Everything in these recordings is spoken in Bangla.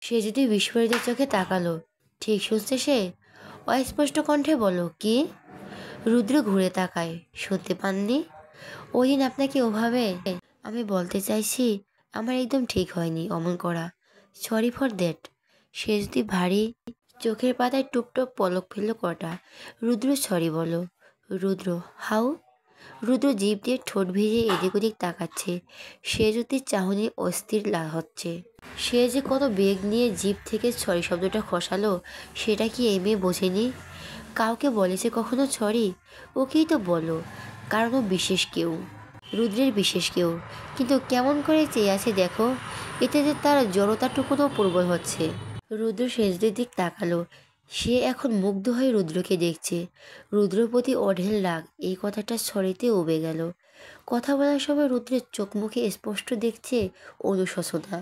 সে যদি বিস্ফোরিত চোখে তাকালো। ঠিক শুনছে সে? অস্পষ্ট কণ্ঠে বলল, কি? রুদ্র ঘুরে তাকায়। শুনতে পাননি? ওই দিন আপনাকে ওভাবে? আমি বলতে চাইছি আমার একদম ঠিক হয়নি অমন করা। Sorry for that. সে যদি ভারী চোখের পাতায় টুপটপ পলক ফেলল কটা। রুদ্র সরি বলো। রুদ্র হাউ? রুদ্র জিভ দিয়ে ঠোঁট ভিজে এদিক ওদিক তাকাচ্ছে। সে যদি চাহনি অস্থির হচ্ছে। সে যে কত বেগ নিয়ে জিভ থেকে সরি শব্দটা খসালো সেটা কি এই মেয়ে বোঝেনি? কাউকে বলেছে কখনো সরি? ওকেই তো বলো, কারণ ও বিশেষ কেউ, রুদ্রের বিশেষ কেউ। কিন্তু কেমন করে চেয়ে আছে দেখো, এতে যে তার জড়তাটুকুনও প্রবল হচ্ছে। রুদ্র শেষদের দিক তাকালো। সে এখন মুগ্ধ হয়ে রুদ্রকে দেখছে। রুদ্রের প্রতি অঢেল রাগ এই কথাটা সরিতে উবে গেল। কথা বলার সময় রুদ্রের চোখ মুখে স্পষ্ট দেখছে অনুশোচনা।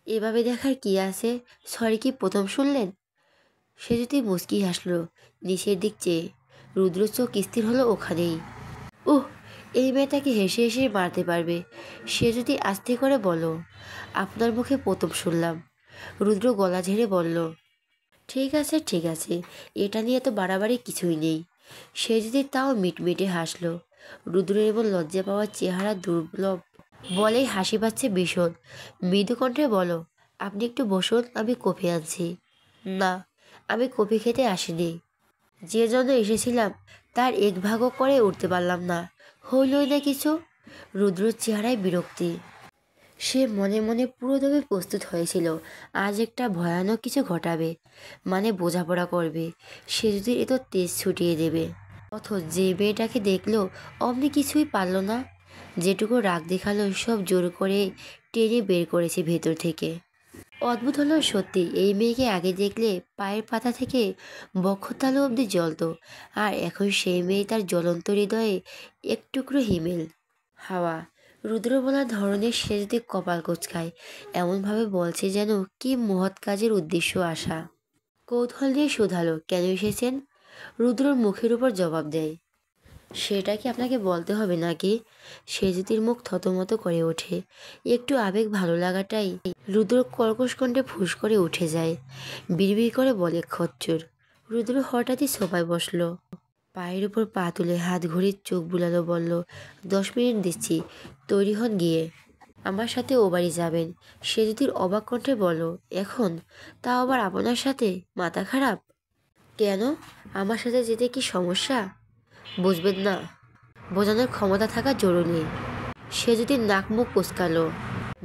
এভাবে দেখার কি আছে? সরি কি প্রথম শুনলেন? সে যদি মুচকি হাসলো নিচের দিক চেয়ে। রুদ্র চোখ স্থির হলো ওখানেই। উহ, এই মেয়েটাকে হেসে হেসে মারতে পারবে। সে যদি আস্তে করে বলো, আপনার মুখে প্রথম শুনলাম। রুদ্র গলা ঝেড়ে বলল, ঠিক আছে ঠিক আছে, এটা নিয়ে তো বাড়াবাড়ি কিছুই নেই। সে যদি তাও মিটমিটে হাসলো। রুদ্রের এমন লজ্জা পাওয়ার চেহারা দুর্লভ বলেই হাসি পাচ্ছে ভীষণ। মৃদু কণ্ঠে বলো, আপনি একটু বসুন, আমি কফি আনছি। না, আমি কফি খেতে আসিনি। যে জন্য এসেছিলাম তার এক ভাগও করে উঠতে পারলাম না। হইলই না কিছু। রুদ্রর চেহারায় বিরক্তি। সে মনে মনে পুরোদমে প্রস্তুত হয়েছিল আজ একটা ভয়ানক কিছু ঘটাবে, মানে বোঝাপড়া করবে। সে যদি এত তেজ ছুটিয়ে দেবে। অথচ যে মেয়েটাকে দেখলো অমনি কিছুই পারল না। যেটুকু রাগ দেখালো সব জোর করে টেনে বের করেছে ভেতর থেকে। অদ্ভুত হলো সত্যি, এই মেয়েকে আগে দেখলে পায়ের পাতা থেকে বক্ষতালু অবধি জ্বলত, আর এখন সেই মেয়ে তার জ্বলন্ত হৃদয়ে এক টুকরো হিমেল হাওয়া। রুদ্র বলার ধরনের সে যদি কপাল কোঁচকায়, এমনভাবে বলছে যেন কি মহৎ কাজের উদ্দেশ্য আসা। কৌতূহল দিয়ে শুধালো, কেন এসেছেন? রুদ্রর মুখের উপর জবাব দেয়, সেটা কি আপনাকে বলতে হবে নাকি? সেজুতির মুখ থতমত করে ওঠে। একটু আবেগ ভালো লাগাটাই রুদ্র কর্কশ কণ্ঠে ফুস করে উঠে যায়। বিড়বিড় করে বলে, খচ্চর। রুদ্র হঠাৎই সোফায় বসলো। পায়ের উপর পা তুলে হাত ঘড়ির চোখ বুলালো, বলল, 10 মিনিট দিচ্ছি, তৈরি হন গিয়ে। আমার সাথে ও বাড়ি যাবেন। সেজুতির অবাক কণ্ঠে বলল, এখন? তা আবার আপনার সাথে? মাথা খারাপ? কেন? আমার সাথে যেতে কি সমস্যা? বুঝবেন না? বোঝানোর ক্ষমতা থাকা জরুরি। সে যদি নাক মুখ কুচকালো।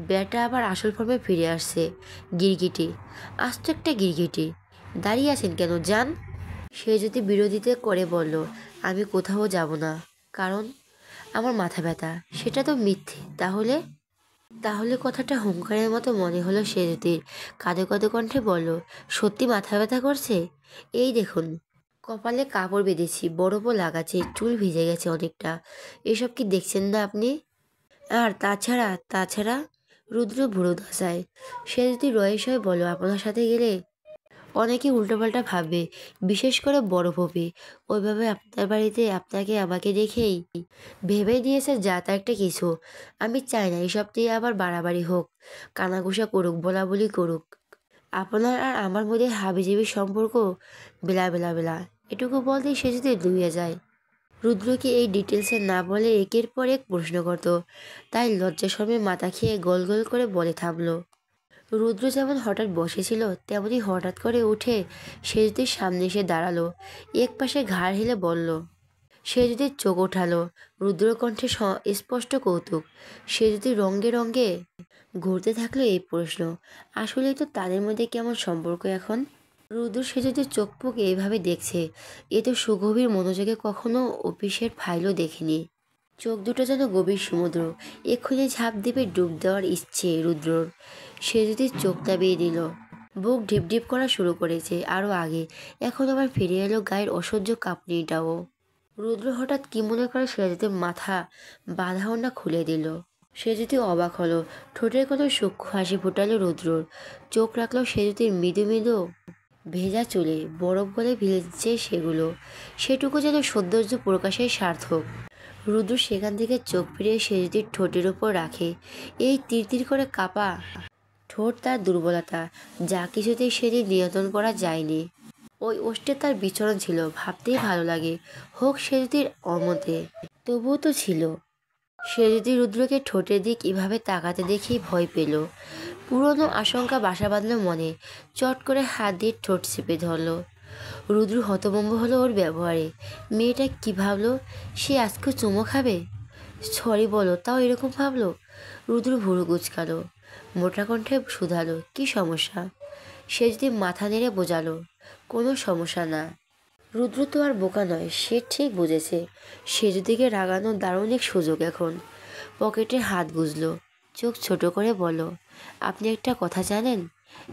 ব্যাটা আবার আসল ফর্মে ফিরে আসছে। গিরগিটি, আস্ত একটা গিরগিটি। দাঁড়িয়ে আছেন কেন, যান। সে যদি বিরোধিতা করে বলল, আমি কোথাও যাব না, কারণ আমার মাথা ব্যথা। সেটা তো মিথ্যে। তাহলে? তাহলে কথাটা হুঙ্কারের মতো মনে হলো সেজুতির। কাঁদো কাঁদো কণ্ঠে বলল, সত্যি মাথা ব্যথা করছে? এই দেখুন, কপালে কাপড় বেঁধেছি, বরফও লাগাচ্ছে, চুল ভিজে গেছে অনেকটা। এসব কি দেখছেন না আপনি? আর তাছাড়া রুদ্র ভুরু ধসায়। সে যদি রয়েস হয়ে বলো, আপনার সাথে গেলে অনেকে উল্টোপাল্টা ভাববে, বিশেষ করে বড় ভবি। ওইভাবে আপনার বাড়িতে আপনাকে আমাকে দেখেই ভেবে দিয়েছে যা তা একটা কিছু। আমি চাই না এসব দিয়ে আবার বাড়াবাড়ি হোক, কানাঘুষা করুক, বলা বলি করুক। আপনার আর আমার মধ্যে হাবিজাবি সম্পর্ক বেলা বেলা বেলা, এটুকু বলতেই সে যদি দুইয়ে যায়। রুদ্রকে এই ডিটেলসে না বলে একের পর এক প্রশ্ন করত, তাই লজ্জা শরমে মাথা খেয়ে গোল গোল করে বলে থামলো। রুদ্র যেমন হঠাৎ বসেছিল তেমনি হঠাৎ করে উঠে সেজুতির সামনে এসে দাঁড়ালো। এক পাশে ঘাড় হেলে বলল। সেজুতির চোখ ওঠালো। রুদ্র কণ্ঠে স্পষ্ট কৌতুক। সেজুতি রঙ্গে রঙ্গে ঘুরতে থাকলো এই প্রশ্ন। আসলেই তো তাদের মধ্যে কেমন সম্পর্ক এখন? রুদ্র সেজুতির চোখ মুখ এইভাবে দেখছে, এ তো সুগভীর মনোযোগে কখনো অফিসের ফাইলও দেখেনি। চোখ দুটো যেন গভীর সমুদ্র, এক্ষুনি ঝাঁপ দেবে ডুব দেওয়ার ইচ্ছে রুদ্রর। সে যদি চোখ দাবিয়ে দিল। বুক ঢিপ ঢিপ করা শুরু করেছে আরও আগে। এখন আবার ফিরে এলো গায়ের অসহ্য কাঁপুনিটাও। রুদ্র হঠাৎ কি মনে করে সে যদি মাথা বাঁধা ওড়না খুলে দিল। সে যদি অবাক হলো। ঠোঁটের কোনো সূক্ষ্ম হাসি ফোটালো রুদ্রর। চোখ রাখলো সে যদি মৃদু মৃদু ভেজা চুলে, বরফ গলে ভিজছে সেগুলো। সেটুকু যেন সৌন্দর্য প্রকাশের সার্থক। রুদ্র সেখান থেকে চোখ ফিরিয়ে সেজদির ঠোঁটের ওপর রাখে। এই তিরতির করে কাঁপা ঠোঁট তার দুর্বলতা, যা কিছুতেই সেদিন নিয়ন্ত্রণ করা যায়নি। ওই ওষ্ঠে তার বিচরণ ছিল, ভাবতেই ভালো লাগে, হোক সে যদি অমতে, তবুও তো ছিল। সে যদি রুদ্রকে ঠোঁটের দিক এভাবে তাকাতে দেখেই ভয় পেল। পুরনো আশঙ্কা বাসা বাঁধল মনে, চট করে হাত দিয়ে ঠোঁট চেপে ধরল। রুদ্র হতভম্ব হলো ওর ব্যবহারে। মেয়েটা কি ভাবলো, সে আজকেও চুমো খাবে? সরি বলো, তাও এরকম ভাবলো? রুদ্র ভুরু কুচকালো, মোটা কণ্ঠে শুধালো, কি সমস্যা? সে যদি মাথা নেড়ে বোঝালো, কোনো সমস্যা না। রুদ্র তো আর বোকা নয়, সে ঠিক বুঝেছে সেজদিকে রাগানোর দারুণ এক সুযোগ এখন। পকেটে হাত গুজলো, চোখ ছোট করে বলো, আপনি একটা কথা জানেন,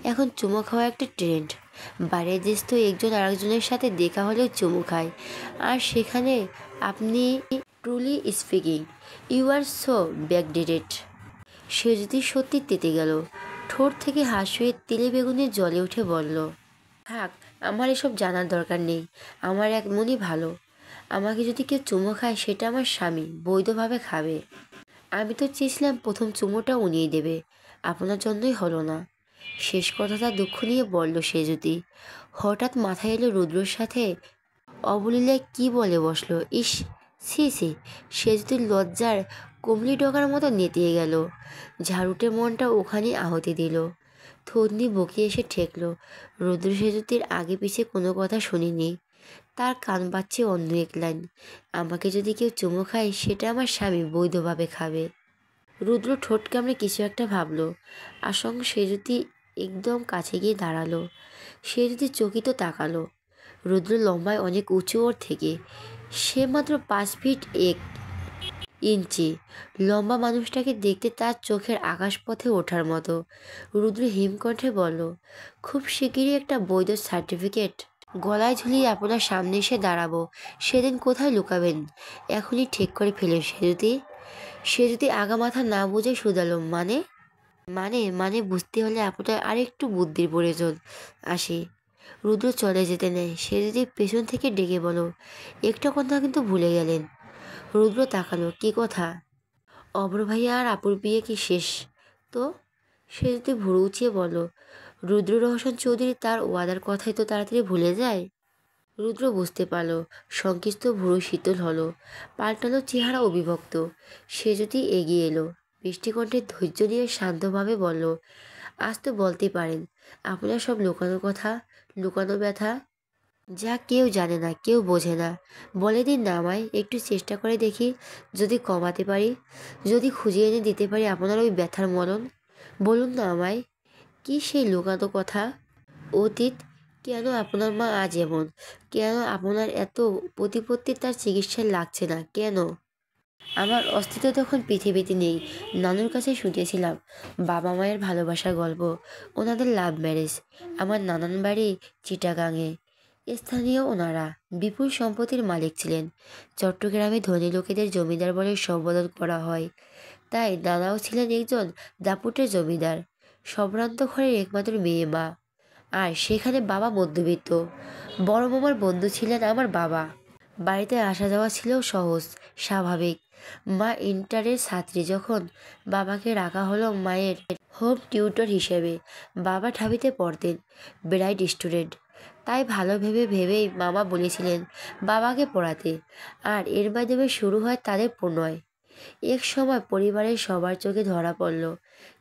এখন চুমো খাওয়া একটা ট্রেন্ড। বাইরের দেশ তো একজন আরেকজনের সাথে দেখা হলেও চুমু খায়, আর সেখানে আপনি, truly speaking, you are so backdated. সে যদি সত্যি তেতে গেল, ঠোঁট থেকে হাসিয়ে তেলে বেগুনে জ্বলে উঠে বলল, থাক, আমার এসব জানার দরকার নেই, আমার এক মনই ভালো। আমাকে যদি কেউ চুমো খায় সেটা আমার স্বামী বৈধভাবে খাবে। আমি তো চেয়েছিলাম প্রথম চুমোটা উনিই দেবে, আপনার জন্যই হলো না। শেষ কথাটা দুঃখ নিয়ে বলল সে যদি। হঠাৎ মাথায় এলো রুদ্রর সাথে অবলীলায় কি বলে বসলো, ইস, ছি ছি। সে যদি লজ্জার কুমড়ি ডগার মতো নেতিয়ে গেল। ঝাড়ুটে মনটা ওখানে আহতি দিল। থন্নি বকিয়ে এসে ঠেকল। রুদ্র সেজুতির আগে পিছে কোনো কথা শুনিনি। তার কান পাচ্ছে অন্য এক লাইন, আমাকে যদি কেউ চুমো খায় সেটা আমার স্বামী বৈধভাবে খাবে। রুদ্র ঠোঁট কামড়ে কিছু একটা ভাবলো। আশঙ্ক সে যদি একদম কাছে গিয়ে দাঁড়ালো। সে যদি চকিত তাকালো। রুদ্র লম্বায় অনেক উঁচু ওর থেকে। সে মাত্র 5 ফিট 1 ইঞ্চি। লম্বা মানুষটাকে দেখতে তার চোখের আকাশপথে ওঠার মতো। রুদ্র হিমকণ্ঠে বলল, খুব শিগগিরই একটা বৈধ সার্টিফিকেট গলায় ঝুলিয়ে আপনার সামনে এসে দাঁড়াবো। সেদিন কোথায় লুকাবেন এখনই ঠিক করে ফেলেন সে যদি আগামাথা না বুঝে শুধালো, মানে মানে মানে বুঝতে হলে আপনার আরেকটু বুদ্ধির প্রয়োজন। আসি। রুদ্র চলে যেতে নেয়। সে যদি পেছন থেকে ডেকে বলো, একটা কথা কিন্তু ভুলে গেলেন। রুদ্র তাকালো, কি কথা? অভ্র ভাইয়া আর আপুর বিয়ে কি শেষ? তো সে যদি ভুরু উঁচিয়ে বলো, রুদ্র রহস্য চৌধুরী তার ওয়াদার কথাই তো তাড়াতাড়ি ভুলে যায়। রুদ্র বুঝতে পারল, সংকিস্ত ভুরু শীতল হলো, পাল্টালো চেহারা অবিভক্ত। সে যদি এগিয়ে এলো, বৃষ্টিকণ্ঠে ধৈর্য নিয়ে শান্তভাবে বলল, আজ তো বলতে পারেন আপনার সব লুকানো কথা, লুকানো ব্যথা, যা কেউ জানে না, কেউ বোঝে না। বলে দিন না আমায়, একটু চেষ্টা করে দেখি, যদি কমাতে পারি, যদি খুঁজে এনে দিতে পারি আপনার ওই ব্যথার মরণ। বলুন না আমায়, কি সেই লুকানো কথা? অতীত, কেন আপনার মা আজ এমন? কেন আপনার এত প্রতিপত্তি তার চিকিৎসায় লাগছে না কেন? আমার অস্তিত্ব তখন পৃথিবীতে নেই। নানুর কাছে শুনেছিলাম বাবা মায়ের ভালোবাসার গল্প, ওনাদের লাভ ম্যারেজ। আমার নানান বাড়ি চিটাগাংয়ে। স্থানীয় ওনারা বিপুল সম্পত্তির মালিক ছিলেন। চট্টগ্রামে ধনী লোকেদের জমিদার বলে সম্বোধন করা হয়। তাই নানাও ছিলেন একজন দাপুটে জমিদার, সম্ভ্রান্ত ঘরের একমাত্র মেয়ে মা। আর সেখানে বাবা মধ্যবিত্ত। বড় মামার বন্ধু ছিলেন আমার বাবা। বাড়িতে আসা যাওয়া ছিল সহজ, স্বাভাবিক। মা ইন্টারের ছাত্রী যখন, বাবাকে রাখা হলো মায়ের হোম টিউটর হিসেবে। বাবা ঢাবিতে পড়তেন, ব্রাইট স্টুডেন্ট। তাই ভালো ভেবেই মামা বলেছিলেন বাবাকে পড়াতে। আর এর মাধ্যমে শুরু হয় তাদের প্রণয়। এক সময় পরিবারের সবার চোখে ধরা পড়ল,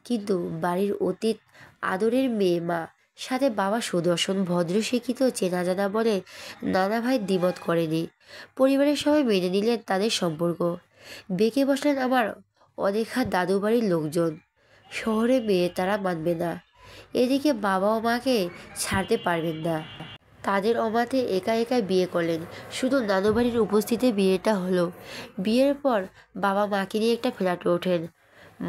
কিন্তু বাড়ির অতীত আদরের মেয়ে মা সাথে বাবা সুদর্শন, ভদ্র, শিক্ষিত, চেনা জানা বলে নানা ভাই দ্বিমত করেনি। পরিবারের সবাই মেনে নিলেন তাদের সম্পর্ক। বেঁকে বসলেন আমার অদেখা দাদু বাড়ির লোকজন। শহরে মেয়ে তারা মানবে না। এদিকে বাবা ও মাকে ছাড়তে পারবেন না। তাদের অমাতে একা একা বিয়ে করলেন। শুধু নানু বাড়ির উপস্থিতিতে বিয়েটা হলো। বিয়ের পর বাবা মাকে নিয়ে একটা ফ্ল্যাটে ওঠেন।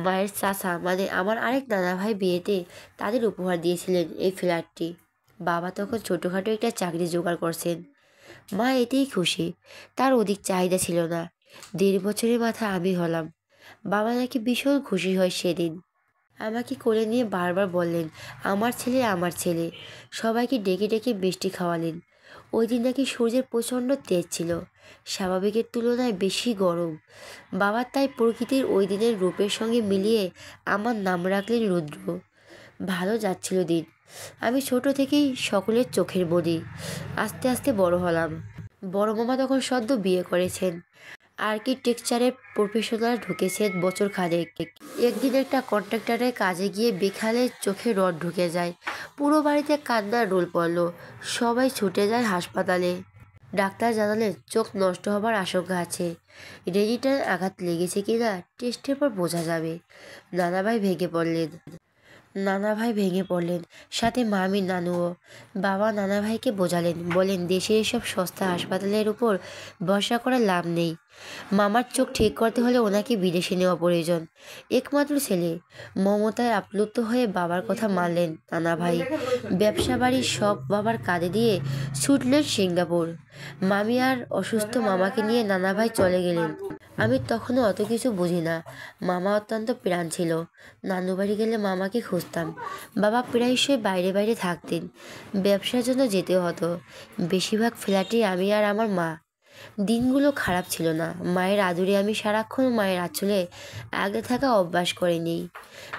মায়ের চাচা মানে আমার আরেক নানা ভাই বিয়েতে তাদের উপহার দিয়েছিলেন এই ফ্ল্যাটটি। বাবা তখন ছোটোখাটো একটা চাকরি জোগাড় করছেন। মা এতেই খুশি, তার অধিক চাহিদা ছিল না। 1.5 বছরের মাথা আমি হলাম। বাবা নাকি ভীষণ খুশি হয় সেদিন। আমাকে কোলে নিয়ে বারবার বললেন, আমার ছেলে, আমার ছেলে। সবাইকে ডেকে ডেকে মিষ্টি খাওয়ালেন। ওই দিন নাকি সূর্যের প্রচণ্ড তেজ ছিল, স্বাভাবিকের তুলনায় বেশি গরম। বাবা তাই প্রকৃতির ওই দিনের রূপের সঙ্গে মিলিয়ে আমার নাম রাখলেন রুদ্র। ভালো যাচ্ছিল দিন। আমি ছোট থেকেই সকলের চোখের মনি। আস্তে আস্তে বড় হলাম। বড় মামা তখন সদ্য বিয়ে করেছেন, আর্কিটেকচারের প্রফেশনাল ঢুকেছেন বছর খানেক। একদিন একটা কন্ট্রাক্টরের কাজে গিয়ে বিখালে চোখে রড ঢুকে যায়। পুরো বাড়িতে কান্নার রোল পড়লো। সবাই ছুটে যায় হাসপাতালে। ডাক্তার জানালেন চোখ নষ্ট হবার আশঙ্কা আছে। রেটিনার আঘাত লেগেছে কিনা টেস্টের পর বোঝা যাবে। নানাভাই ভেঙে পড়লেন। সাথে মামি, নানুও। বাবা নানাভাইকে বোঝালেন, বলেন দেশের এসব সস্তা হাসপাতালের উপর ভরসা করা লাভ নেই। মামার চোখ ঠিক করতে হলে ওনাকে বিদেশে নেওয়া প্রয়োজন। একমাত্র ছেলে। মমতায় আপ্লুত হয়ে বাবার কথা মানলেন নানাভাই। ব্যবসা বাড়ির সব বাবার কাঁধে দিয়ে ছুটলেন সিঙ্গাপুর। মামি আর অসুস্থ মামাকে নিয়ে নানাভাই চলে গেলেন। আমি তখনও অত কিছু বুঝি না। মামা অত্যন্ত প্রাণ ছিল। নানু বাড়ি গেলে মামাকে খুঁজতাম। বাবা প্রায়শই বাইরে বাইরে থাকতেন। ব্যবসার জন্য যেতে হতো। বেশিরভাগ ফ্ল্যাটে আমি আর আমার মা। দিনগুলো খারাপ ছিল না। মায়ের আদুরে আমি সারাক্ষণ মায়ের আঁচলে আগলে থাকা অভ্যাস করিনি।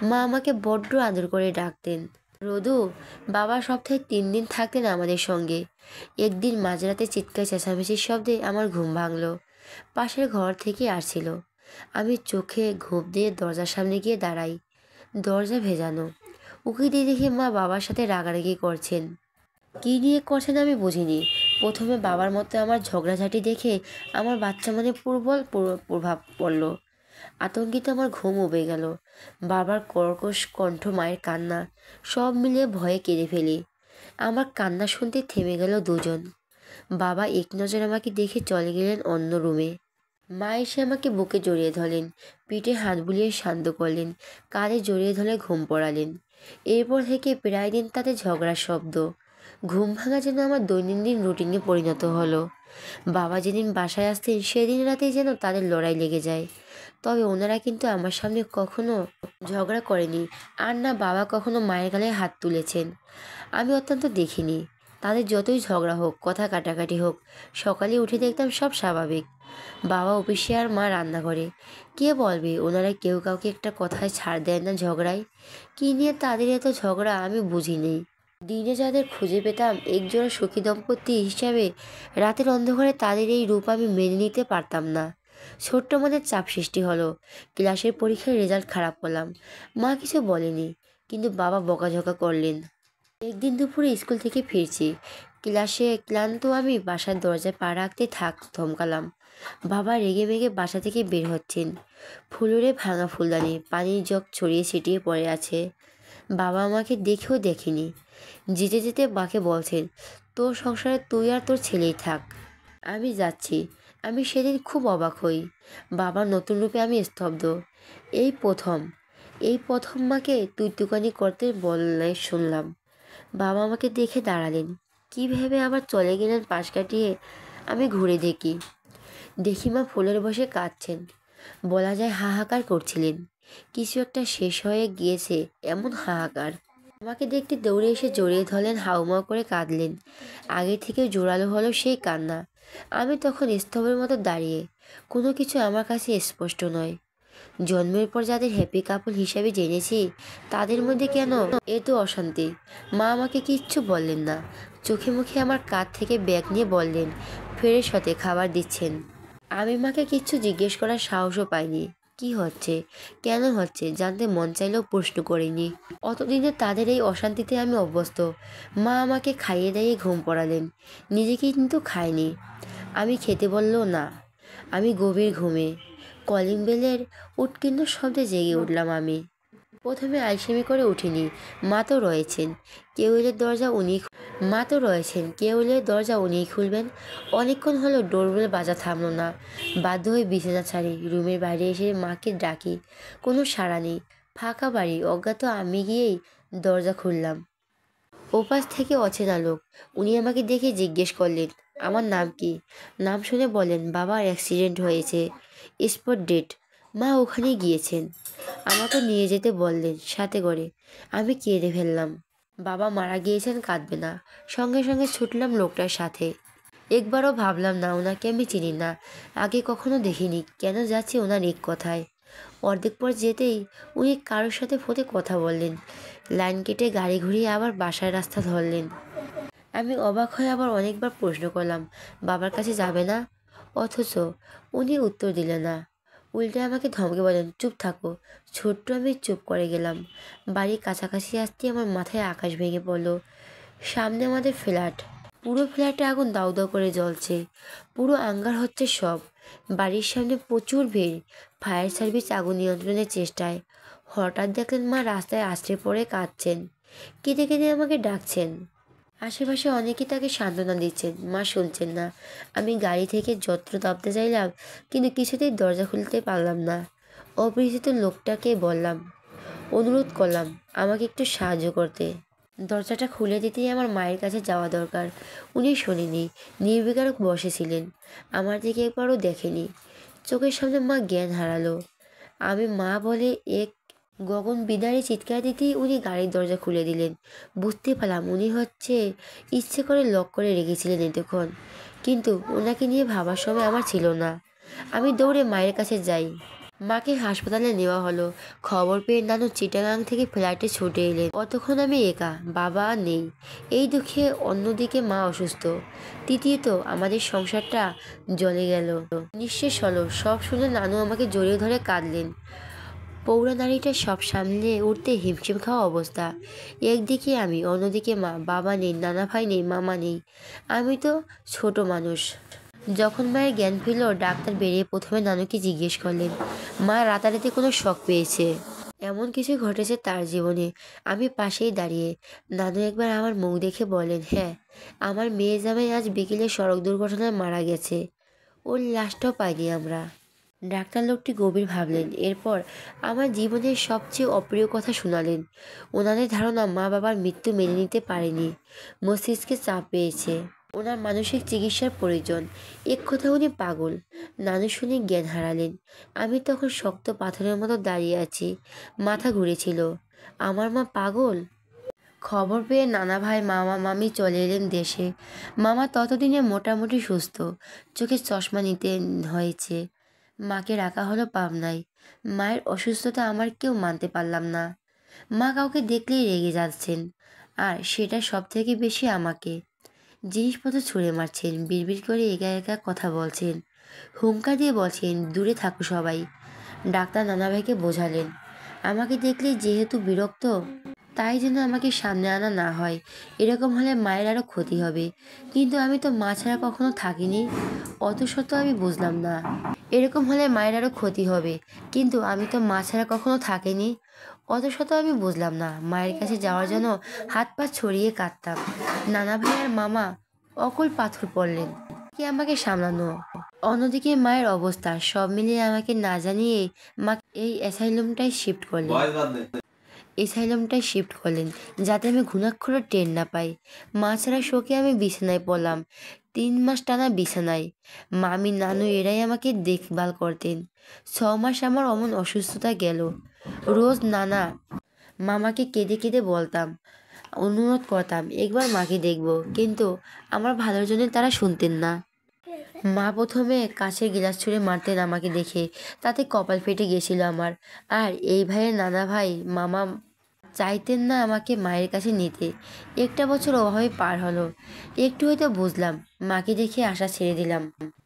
মা আমাকে বড্ড আদর করে ডাকতেন রোদু। বাবা সপ্তাহে 3 দিন থাকতেন আমাদের সঙ্গে। একদিন মাঝরাতে চিৎকার চেঁচামেচির শব্দে আমার ঘুম ভাঙলো। পাশের ঘর থেকে আসছিল। আমি চোখে ঘুম দিয়ে দরজার সামনে গিয়ে দাঁড়াই। দরজা ভেজানো। উকি দিয়ে দেখি মা বাবার সাথে রাগারাগি করছেন। কী নিয়ে করছেন আমি বুঝিনি। প্রথমে বাবার মতো আমার ঝগড়াঝাটি দেখে আমার বাচ্চা মনে প্রবল প্রভাব পড়ল। আতঙ্কিত আমার ঘুম উবে গেল। বাবার কর্কশ কণ্ঠ, মায়ের কান্না, সব মিলিয়ে ভয়ে কেঁদে ফেলি। আমার কান্না শুনতে থেমে গেল দুজন। বাবা এক নজর আমাকে দেখে চলে গেলেন অন্য রুমে। মা এসে আমাকে বুকে জড়িয়ে ধরলেন, পিঠে হাত বুলিয়ে শান্ত করলেন, কাঁধে জড়িয়ে ধরে ঘুম পড়ালেন। এরপর থেকে প্রায় দিন তাতে ঝগড়ার শব্দ। ঘুম ভাঙা যেন আমার দৈনন্দিন রুটিনে পরিণত হলো। বাবা যেদিন বাসায় আসতেন সেদিন রাতেই যেন তাদের লড়াই লেগে যায়। তবে ওনারা কিন্তু আমার সামনে কখনো ঝগড়া করেনি, আর না বাবা কখনো মায়ের গালে হাত তুলেছেন। আমি অত্যন্ত দেখিনি। তাদের যতই ঝগড়া হোক, কথা কাটাকাটি হোক, সকালে উঠে দেখতাম সব স্বাভাবিক। বাবা অফিসে আর মা রান্নাঘরে। কে বলবে ওনারা কেউ কাউকে একটা কথায় ছাড় দেয় না ঝগড়ায়? কী নিয়ে তাদের এত ঝগড়া আমি বুঝিনি। দিনে যাদের খুঁজে পেতাম একজোড়া সুখী দম্পতি হিসাবে, রাতের অন্ধকারে তাদের এই রূপ আমি মেনে নিতে পারতাম না। ছোট্ট মনের চাপ সৃষ্টি হলো। ক্লাসের পরীক্ষার রেজাল্ট খারাপ করলাম। মা কিছু বলেনি, কিন্তু বাবা বকাঝকা করলেন। একদিন দুপুরে স্কুল থেকে ফিরছি। ক্লাসে ক্লান্ত আমি বাসার দরজায় পা রাখতে থমকালাম। বাবা রেগে মেগে বাসা থেকে বের হচ্ছেন। ফুলুরে ভাঙা ফুলদানি, পানির জগ ছড়িয়ে ছিটিয়ে পড়ে আছে। বাবা আমাকে দেখেও দেখেনি। যেতে যেতে মাকে বলছেন, তোর সংসারে তুই আর তোর ছেলেই থাক, আমি যাচ্ছি। আমি সেদিন খুব অবাক হই। বাবার নতুন রূপে আমি স্তব্ধ। এই প্রথম এই প্রথম মাকে তুই তুকানি করতে বললে শুনলাম। বাবা আমাকে দেখে দাঁড়ালেন। কী ভেবে আবার চলে গেলেন পাশ কাটিয়ে। আমি ঘুরে দেখি মা ফুলের বসে কাঁদছেন। বলা যায় হাহাকার করছিলেন। কিছু একটা শেষ হয়ে গিয়েছে এমন হাহাকার। আমাকে দেখতে দৌড়ে এসে জড়িয়ে ধরলেন, হাউমাউ করে কাঁদলেন। আগে থেকে জোরালো হলো সেই কান্না। আমি তখন স্তবের মতো দাঁড়িয়ে। কোনো কিছু আমার কাছে স্পষ্ট নয়। জন্মের পর যাদের হ্যাপি কাপল হিসাবে জেনেছি, তাদের মধ্যে কেন এত অশান্তি? মা আমাকে কিচ্ছু বললেন না। চোখে মুখে আমার কাঁধ থেকে ব্যাগ নিয়ে বললেন, ফ্রেশ হতে খাবার দিচ্ছেন। আমি মাকে কিচ্ছু জিজ্ঞেস করার সাহসও পাইনি। কি হচ্ছে, কেন হচ্ছে জানতে মন চাইলেও প্রশ্ন করিনি। অতদিনে তাদের এই অশান্তিতে আমি অভ্যস্ত। মা আমাকে খাইয়ে দাইয়ে ঘুম পড়ালেন, নিজে কিন্তু খাইনি। আমি খেতে বললেও না। আমি গভীর ঘুমে। কলিং বেলের উৎকীর্ণ শব্দে জেগে উঠলাম আমি। প্রথমে আলসেমি করে উঠিনি। মা তো রয়েছেন, কেউ এলে দরজা উনিই খুলবেন। অনেকক্ষণ হলো ডোরবেল বাজা থামলো না। বাধ্য হয়ে বিছানা ছাড়ি, রুমের বাইরে এসে মাকে ডাকি। কোনো সাড়া নেই। ফাঁকা বাড়ি। অজ্ঞাত আমি গিয়েই দরজা খুললাম। ওপাশ থেকে অচেনা লোক। উনি আমাকে দেখে জিজ্ঞেস করলেন আমার নাম কি। নাম শুনে বলেন বাবার অ্যাক্সিডেন্ট হয়েছে, স্পট ডেট। মা ওখানেই গিয়েছেন। আমাকে নিয়ে যেতে বললেন সাথে করে। আমি কেঁদে ফেললাম। বাবা মারা গিয়েছেন, কাঁদবে না। সঙ্গে সঙ্গে ছুটলাম লোকটার সাথে। একবারও ভাবলাম না ওনাকে আমি চিনি না, আগে কখনো দেখিনি। কেন যাচ্ছি ওনার এক কথায়। অর্ধেক পর যেতেই উনি কারোর সাথে ফোনে কথা বললেন। লাইন কেটে গাড়ি ঘুরিয়ে আবার বাসার রাস্তা ধরলেন। আমি অবাক হয়ে আবার অনেকবার প্রশ্ন করলাম, বাবার কাছে যাবে না? অথচ উনি উত্তর দিলেন না, উল্টে আমাকে ধমকে বলেন, চুপ থাকো। ছোট্ট আমি চুপ করে গেলাম। বাড়ির কাছাকাছি আসতে আমার মাথায় আকাশ ভেঙে পড়লো। সামনে আমাদের ফ্ল্যাট, পুরো ফ্ল্যাটে আগুন দাউ দাউ করে জ্বলছে, পুরো আঙ্গার হচ্ছে সব। বাড়ির সামনে প্রচুর ভিড়, ফায়ার সার্ভিস আগুন নিয়ন্ত্রণের চেষ্টায়। হঠাৎ দেখলেন মা রাস্তায় আছড়ে পড়ে কাঁদছেন, কেঁদে কেঁদে আমাকে ডাকছেন। আশেপাশে অনেকেই তাকে সান্ত্বনা দিচ্ছেন, মা শুনছেন না। আমি গাড়ি থেকে যত্র দাবতে চাইলাম, কিন্তু কিছুতেই দরজা খুলতে পারলাম না। অপরিচিত লোকটাকে বললাম, অনুরোধ করলাম আমাকে একটু সাহায্য করতে। দরজাটা খুলে দিতেই আমার মায়ের কাছে যাওয়া দরকার। উনি শোনেনি, নির্বিকার বসেছিলেন, আমার দিকে একবারও দেখেনি। চোখের সামনে মা জ্ঞান হারালো। আমি মা বলে এক গগন বিদারী চিৎকার দিতেই উনি গাড়ির দরজা খুলে দিলেন। বুঝতে পারলাম উনি ইচ্ছে করে লক করে রেখেছিলেন এতক্ষণ, কিন্তু ওনাকে নিয়ে ভাবার সময় আমার ছিল না। আমি দৌড়ে মায়ের কাছে যাই। মাকে হাসপাতালে নেওয়া হলো। খবর পেয়ে নানু চিটাগাং থেকে ফ্ল্যাটে ছুটে এলেন। অতক্ষণ আমি একা, বাবা নেই। এই দুঃখে অন্যদিকে মা অসুস্থ। তৃতীয়ত আমাদের সংসারটা জ্বলে গেল, নিঃশেষ হলো। সব শুনে নানু আমাকে জড়িয়ে ধরে কাঁদলেন। পৌরা নারীটা সব সামলে উঠতে হিমশিম খাওয়া অবস্থা। একদিকে আমি, অন্যদিকে মা। বাবা নেই, নানা ভাই নেই, মামা নেই। আমি তো ছোট মানুষ। যখন মায়ের জ্ঞান ফিরল, ডাক্তার বেরিয়ে প্রথমে নানুকে জিজ্ঞেস করলেন, মা রাতারাতি কোনো শক পেয়েছে? এমন কিছু ঘটেছে তার জীবনে? আমি পাশেই দাঁড়িয়ে। নানু একবার আমার মুখ দেখে বলেন, হ্যাঁ, আমার মেয়ে জামাই আজ বিকেলে সড়ক দুর্ঘটনায় মারা গেছে। ওর লাশটাও পাইনি আমরা। ডাক্তার লোকটি গভীর ভাবলেন, এরপর আমার জীবনের সবচেয়ে অপ্রিয় কথা শোনালেন। ওনাদের ধারণা মা বাবার মৃত্যু মেনে নিতে পারেনি, মস্তিষ্কে চাপ পেয়েছে, ওনার মানসিক চিকিৎসার প্রয়োজন। এক কথা উনি পাগল। নানু শুনে জ্ঞান হারালেন। আমি তখন শক্ত পাথরের মতো দাঁড়িয়ে আছি, মাথা ঘুরেছিল। আমার মা পাগল? খবর পেয়ে নানা ভাই, মামা মামি চলে এলেন দেশে। মামা ততদিনে মোটামুটি সুস্থ, চোখে চশমা নিতে হয়েছে। মাকে রাখা হলো পাবনায়। মায়ের অসুস্থতা আমার কেউ মানতে পারলাম না। মা কাউকে দেখলেই রেগে যাচ্ছেন, আর সেটা সব থেকে বেশি আমাকে। জিনিসপত্র ছুঁড়ে মারছেন, বিড়বিড় করে একা একা কথা বলছেন, হুঙ্কার দিয়ে বলছেন, দূরে থাকো সবাই। ডাক্তার নানাভাইকে বোঝালেন, আমাকে দেখলেই যেহেতু বিরক্ত, তাই যেন আমাকে সামনে আনা না হয়। এরকম হলে মায়ের আরও ক্ষতি হবে। কিন্তু আমি তো মা ছাড়া কখনো থাকিনি, অত শত আমি বুঝলাম না। এরকম হলে মায়ের আরও ক্ষতি হবে, কিন্তু আমি তো মা ছাড়া কখনো থাকিনি, অত শত আমি বুঝলাম না। মায়ের কাছে যাওয়ার জন্য হাত পা ছড়িয়ে কাঁদতাম। নানা ভাই আর মামা অকুল পাথর পড়লেন কি আমাকে সামলানো। অন্যদিকে মায়ের অবস্থা, সব মিলিয়ে আমাকে না জানিয়ে মা এই অ্যাসাইলামটায় শিফট করলেন, যাতে আমি ঘুণাক্ষরে টের না পাই। মা ছাড়া শোকে আমি বিছানায় পড়লাম, 3 মাস টানা বিছানায়। মামি, নানু এরাই আমাকে দেখভাল করতেন। 6 মাস আমার অমন অসুস্থতা গেল। রোজ নানা মামাকে কেঁদে কেঁদে বলতাম, অনুরোধ করতাম একবার মাকে দেখব, কিন্তু আমার ভালোর জন্য তারা শুনতেন না। মা প্রথমে কাঁচের গ্লাস ছুঁড়ে মারতেন আমাকে দেখে, তাতে কপাল ফেটে গেছিল আমার। আর এই ভাইয়ের নানা ভাই, মামা চাইতেন না আমাকে মায়ের কাছে নিতে। একটা বছর ওভাবে পার হলো। একটু হয়তো বুঝলাম, মাকে দেখে আশা ছেড়ে দিলাম।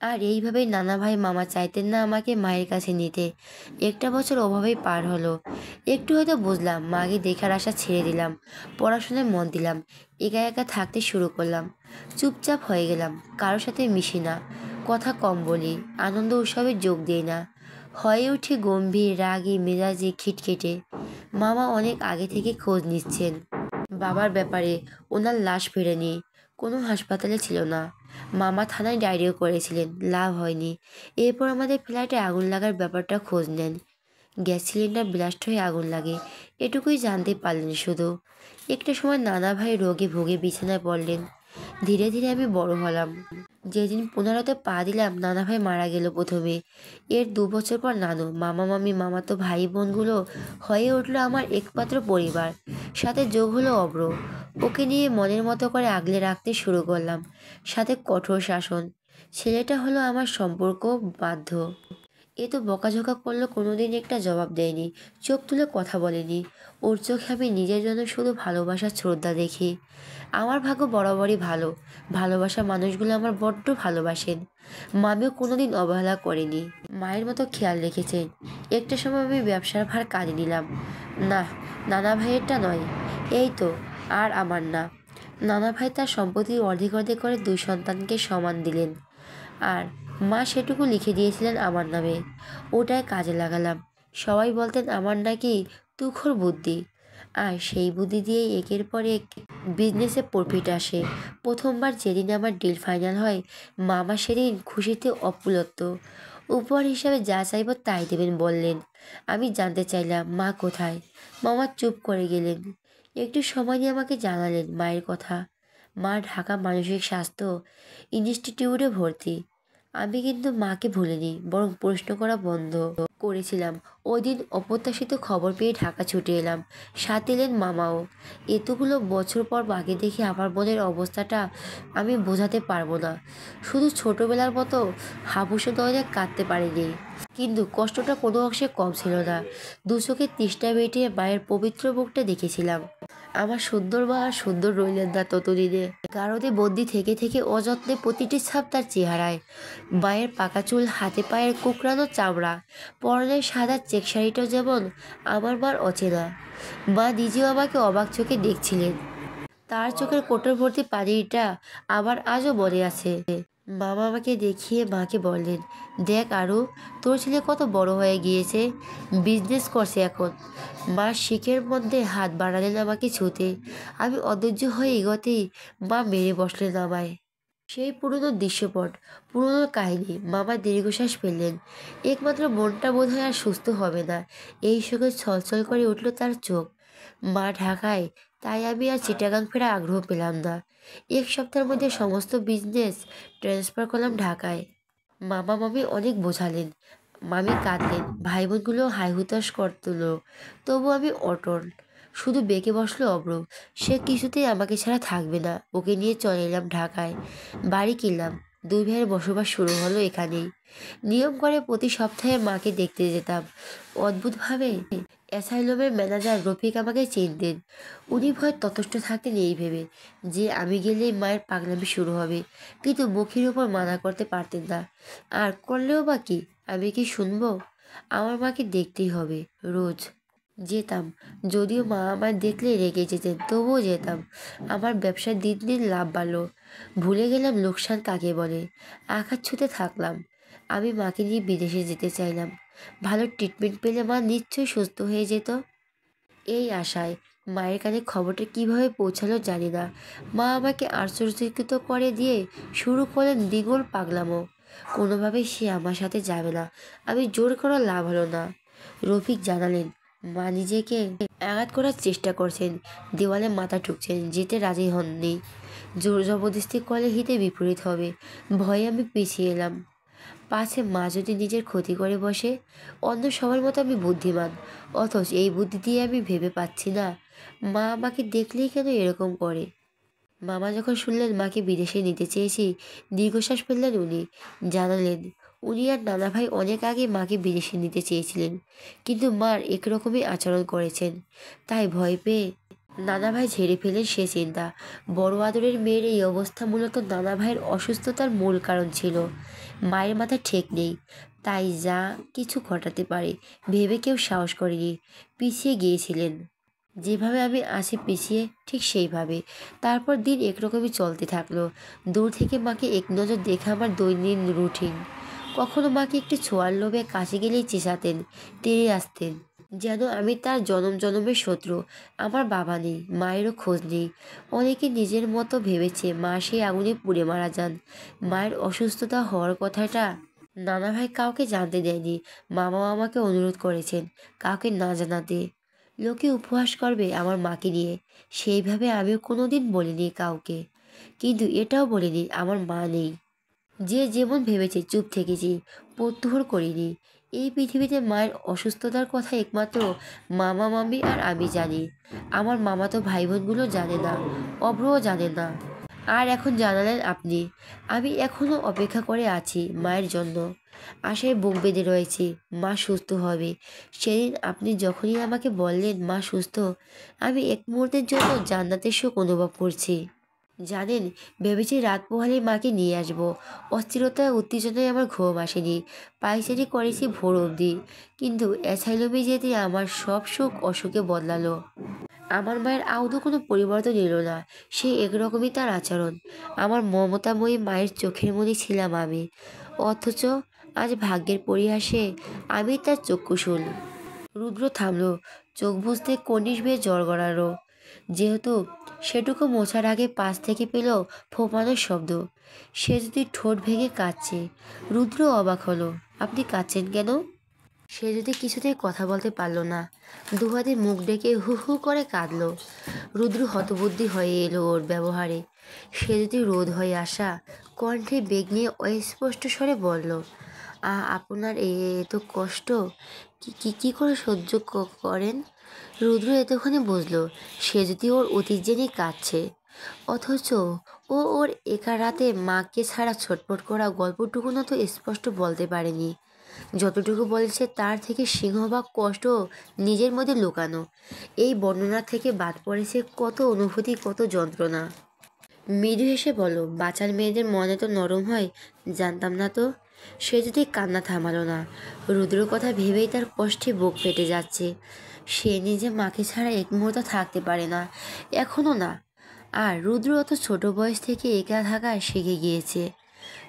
আর এইভাবেই নানা ভাই, মামা চাইতেন না আমাকে মায়ের কাছে নিতে। একটা বছর ওভাবেই পার হলো। একটু হয়তো বুঝলাম, মাকে দেখার আশা ছেড়ে দিলাম। পড়াশোনায় মন দিলাম, একা একা থাকতে শুরু করলাম। চুপচাপ হয়ে গেলাম, কারোর সাথে মিশি না, কথা কম বলি, আনন্দ উৎসবে যোগ দিই না, হয়ে উঠে গম্ভীর, রাগী, মেজাজি খিটখিটে। মামা অনেক আগে থেকে খোঁজ নিচ্ছেন বাবার ব্যাপারে। ওনার লাশ ফেরেনি, কোনো হাসপাতালে ছিল না। মামা থানায় ডায়েরিও করেছিলেন, লাভ হয়নি। এরপর আমাদের ফ্ল্যাটে আগুন লাগার ব্যাপারটা খোঁজ নেন। গ্যাস সিলিন্ডার ব্লাস্ট হয়ে আগুন লাগে, এটুকুই জানতে পারলেন শুধু। একটা সময় নানা ভাই রোগে ভোগে বিছানায় পড়লেন। ধীরে ধীরে আমি বড় হলাম। যেদিন 15তে পা দিলাম, নানা ভাই মারা গেল প্রথমে। এর 2 বছর পর নানু, মামা মামি, মামাতো ভাই বোনগুলো হয়ে উঠলো আমার একমাত্র পরিবার। সাথে যোগ হলো অব্র। ওকে নিয়ে মনের মতো করে আগলে রাখতে শুরু করলাম, সাথে কঠোর শাসন। ছেলেটা হলো আমার সম্পর্ক বাধ্য। এ তো বকাঝকা করলো, কোনোদিন একটা জবাব দেয়নি, চোখ তুলে কথা বলেনি। ওর চোখে আমি নিজের জন্য শুধু ভালোবাসার শ্রদ্ধা দেখি। আমার ভাগ্য বরাবরই ভালো, ভালোবাসা মানুষগুলো আমার বড্ড ভালোবাসেন। মামিও কোনোদিন অবহেলা করেনি, মায়ের মতো খেয়াল রেখেছেন। একটা সময় আমি ব্যবসার ভার কাঁধে নিলাম। না, নানা ভাইয়েরটা নয়, এই তো, আর আমার না। নানা ভাই তার সম্পত্তির অর্ধেক অর্ধেক করে দুই সন্তানকে সমান দিলেন, আর মা সেটুকু লিখে দিয়েছিলেন আমার নামে। ওটাই কাজে লাগালাম। সবাই বলতেন আমার নাকি তুখোড় বুদ্ধি, আর সেই বুদ্ধি দিয়েই একের পর এক বিজনেসে প্রফিট আসে। প্রথমবার যেদিন আমার ডিল ফাইনাল হয়, মামা সেদিন খুশিতে অপুলত্ত। উপহার হিসাবে যা চাইব তাই দেবেন বললেন। আমি জানতে চাইলাম মা কোথায়। মামা চুপ করে গেলেন। একটু সময় নিয়ে আমাকে জানালেন মায়ের কথা। মা ঢাকা মানসিক স্বাস্থ্য ইনস্টিটিউটে ভর্তি। আমি কিন্তু মাকে ভুলিনি, বরং প্রশ্ন করা বন্ধ করেছিলাম। ওই দিন অপ্রত্যাশিত খবর পেয়ে ঢাকা ছুটে এলাম, সাথে এলেন মামাও। এতগুলো বছর পর মাকে দেখে আমার মনের অবস্থাটা আমি বোঝাতে পারবো না। শুধু ছোটবেলার মতো হাবুসে নয়নে কাঁদতে পারিনি, কিন্তু কষ্টটা কোনো অংশে কম ছিল না। দু চোখে তৃষ্ণা মেটিয়ে মায়ের পবিত্র মুখটা দেখেছিলাম। আমার সুন্দর মা আর সুন্দর রইলেন না ততদিনে। গারদে বন্দি থেকে থেকে অযত্নে প্রতিটি ছাপ তার চেহারায়। মায়ের পাকা চুল, হাতে পায়ের কুকরানো চামড়া, পরনের সাদা চেক শাড়িটা যেমন আমার মার অচেনা। মা নিজেও আমাকে অবাক চোখে দেখছিলেন। তার চোখের কোটর ভর্তি পানিটা আবার আজও মনে আছে। মামা আমাকে দেখিয়ে মাকে বললেন, দেখ আরু, তোর ছেলে কত বড় হয়ে গিয়েছে, বিজনেস করছে এখন। মা শিখের মধ্যে হাত বাড়ালেন আমাকে ছুতে। আমি অধৈর্য হয়ে এগোতেই মা মেরে বসলেন আমায়। সেই পুরনো দৃশ্যপট, পুরনো কাহিনী। মামা দীর্ঘশ্বাস ফেললেন। একমাত্র মনটা বোধহয় আর সুস্থ হবে না, এই শোকে ছলছল করে উঠল তার চোখ। মা ঢাকায়, তাই আমি আর চিটাগাং ফেরা আগ্রহ পেলাম না। এক সপ্তাহের মধ্যে সমস্ত বিজনেস ট্রান্সফার করলাম ঢাকায়। মামা মামি অনেক বোঝালেন, মামি কাঁদলেন, ভাই বোনগুলো হাই হুতাশ করতুল। তবু আমি অটল। শুধু বেঁকে বসলো অব্র। সে কিছুতেই আমাকে ছাড়া থাকবে না। ওকে নিয়ে চলে এলাম ঢাকায়। বাড়ি কিনলাম। দুই ভাইয়ের বসবাস শুরু হলো এখানেই। নিয়ম করে প্রতি সপ্তাহে মাকে দেখতে যেতাম। অদ্ভুতভাবে অ্যাসাইলমের ম্যানেজার রফিক আমাকে চিনতেন। উনি ভয় ততষ্ট থাকতেন এই ভেবে যে আমি গেলেই মায়ের পাগলামি শুরু হবে, কিন্তু মুখের উপর মানা করতে পারতেন না। আর করলেও বা কি, আমি কি শুনবো? আমার মাকে দেখতেই হবে, রোজ যেতাম। যদিও মা আমায় দেখলে রেগে যেতেন, তবুও যেতাম। আমার ব্যবসার দিন দিন লাভ বাড়লো। ভুলে গেলাম লোকসান কাকে বলে। আঘাত ছুতে থাকলাম। আমি মাকে নিয়ে বিদেশে যেতে চাইলাম। ভালো ট্রিটমেন্ট পেলে মা নিশ্চয়ই সুস্থ হয়ে যেত। এই আশায় মায়ের কানে খবরটা কিভাবে পৌঁছালো জানি না। মা আমাকে আশ্চর্যচকিত করে দিয়ে শুরু করলেন দ্বিগুণ পাগলামো। কোনোভাবেই সে আমার সাথে যাবে না। আমি জোর করার লাভ হলো না। রফিক জানালেন মা নিজেকে আঘাত করার চেষ্টা করছেন, দেওয়ালে মাথা ঠুকছেন, যেতে রাজি হননি। জোর জবরদস্তি করলে হিতে বিপরীত হবে। ভয়ে আমি পিছিয়ে এলাম। পাছে মা যদি নিজের ক্ষতি করে বসে। অন্য সবার মতো আমি বুদ্ধিমান, অথচ এই বুদ্ধি দিয়ে আমি ভেবে পাচ্ছি না মা আমাকে দেখলেই কেন এরকম করে। মামা যখন শুনলেন মাকে বিদেশে নিতে চেয়েছি, দীর্ঘশ্বাস ফেললেন উনি। জানালেন উনি আর নানা ভাই অনেক আগে মাকে বিদেশে নিতে চেয়েছিলেন, কিন্তু মার একরকমই আচরণ করেছেন। তাই ভয় পেয়ে নানা ভাই ঝেড়ে ফেলেন সে চিন্তা। বড় আদরের মেয়ের এই অবস্থা মূলত নানা ভাইয়ের অসুস্থতার মূল কারণ ছিল। মায়ের মাথা ঠিক নেই, তাই যা কিছু ঘটাতে পারে ভেবে কেউ সাহস করেনি। পিছিয়ে গিয়েছিলেন। যেভাবে আমি আছি পিছিয়ে, ঠিক সেইভাবে। তারপর দিন একরকমই চলতে থাকলো। দূর থেকে মাকে এক নজর দেখা আমার দৈনন্দিন রুটিন। কখনো মাকে একটু ছোঁয়ার লোভে কাছে গেলেই চেঁচাতেন, তেড়ে আসতেন, যেন আমি তার জনম জনমের শত্রু। আমার বাবা নেই, মায়েরও খোঁজ নেই। অনেকে নিজের মতো ভেবেছে মা সেই আগুনে পুড়ে মারা যান। মায়ের অসুস্থতা হওয়ার কথাটা নানা ভাই কাউকে জানতে দেয়নি। মামাও আমাকে অনুরোধ করেছেন কাউকে না জানাতে। লোকে উপহাস করবে আমার মাকে নিয়ে, সেইভাবে আমিও কোনোদিন বলিনি কাউকে। কিন্তু এটাও বলিনি আমার মা নেই। যে যেমন ভেবেছে চুপ থেকেছি, প্রত্যুহর করিনি। এই পৃথিবীতে মায়ের অসুস্থতার কথা একমাত্র মামা মামি আর আমি জানি। আমার মামাতো ভাই বোনগুলো জানে না, অব্রও জানে না। আর এখন জানালেন আপনি। আমি এখনো অপেক্ষা করে আছি মায়ের জন্য। আশায় বুক বেঁধে রয়েছি মা সুস্থ হবে। সেদিন আপনি যখনই আমাকে বললেন মা সুস্থ, আমি এক মুহূর্তের জন্য জান্নাতের সুখ অনুভব করছি। জানেন, ভেবেছি রাত পোহালে মাকে নিয়ে আসবো। অস্থিরতায় উত্তেজনায় আমার ঘুম আসেনি। পায়চারি করেছি ভোর অবধি, কিন্তু অ্যাসাইলামে যেতে আমার সব সুখ অসুখে বদলালো। আমার মায়ের আদৌ কোনো পরিবর্তন এলো না। সে একরকমই তার আচরণ। আমার মমতাময়ী মায়ের চোখের মধ্যে ছিলাম আমি, অথচ আজ ভাগ্যের পরিহাসে আমি তার চক্ষুশূল। রুদ্র থামলো, চোখ বুঝতে কনিশ বেয়ে জ্বর গড়ালো। যেহেতু সেটুকু মোছার আগে পাশ থেকে পেল ফোপানোর শব্দ। সে যদি ঠোঁট ভেঙে কাঁদছে। রুদ্র অবাক হলো। আপনি কাঁদছেন কেন? সে যদি কিছুতেই কথা বলতে পারল না, দুহাতে মুখ ডেকে হু হু করে কাঁদল। রুদ্র হতবুদ্ধি হয়ে এলো ওর ব্যবহারে। সে যদি রোদ হয়ে আসা কণ্ঠে বেগ নিয়ে অস্পষ্ট স্বরে বলল, আপনার এত কষ্ট কি করে সহ্য করেন? রুদ্র এতক্ষণে বুঝলো সে যদি ওর অতীত জেনে কাঁদছে, অথচ ও ওর একা রাতে মাকে ছাড়া ছটফট করা গল্পটুকুনও তো স্পষ্ট বলতে পারেনি। যতটুকু বলেছে তার থেকে সিংহভাগ কষ্ট নিজের মধ্যে লুকানো। এই বর্ণনা থেকে বাদ পড়েছে কত অনুভূতি, কত যন্ত্রণা। মৃদু হেসে বলো, বাচ্চার মেয়েদের মনে তো নরম হয়, জানতাম না তো। সে যদি কান্না থামালো না। রুদ্রের কথা ভেবেই তার কষ্টে বুক ফেটে যাচ্ছে। সে নিজে মাকে ছাড়া এক মুহূর্ত থাকতে পারে না, এখনও না। আর রুদ্র অত ছোট বয়স থেকে একা থাকা শিখে গিয়েছে।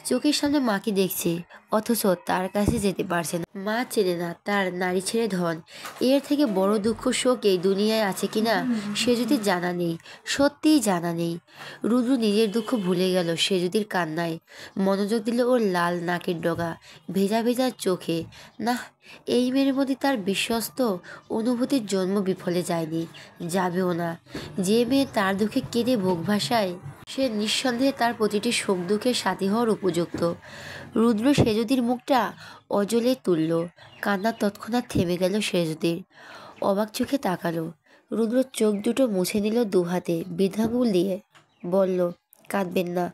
চোখের সামনে মাকে দেখছে, অথচ তার কাছে যেতে পারছে না। মা চেনে না তার নারী ছেড়ে ধন। এর থেকে বড় দুঃখ শোক এই দুনিয়ায় আছে কিনা সে যদি জানা নেই, সত্যিই জানা নেই। রুদ্র নিজের দুঃখ ভুলে গেল সে যদি কান্নায়। মনোযোগ দিল ওর লাল নাকের ডগা, ভেজা ভেজা চোখে। না, এই মেয়ের মধ্যে তার বিশ্বস্ত অনুভূতির জন্ম বিফলে যায়নি, যাবেও না। যে মেয়ে তার দুঃখে কেঁদে বুক ভাসায়, সে নিঃসন্দেহে তার প্রতিটি সুখ দুঃখের সাথী হওয়ার উপযুক্ত। রুদ্র সেজুদির মুখটা অজলে তুলল। কান্না তৎক্ষণাৎ থেমে গেল সেজুদির। অবাক চোখে তাকালো। রুদ্র চোখ দুটো মুছে নিল দুহাতে বৃদ্ধাঙ্গুল দিয়ে। বলল, কাঁদবেন না,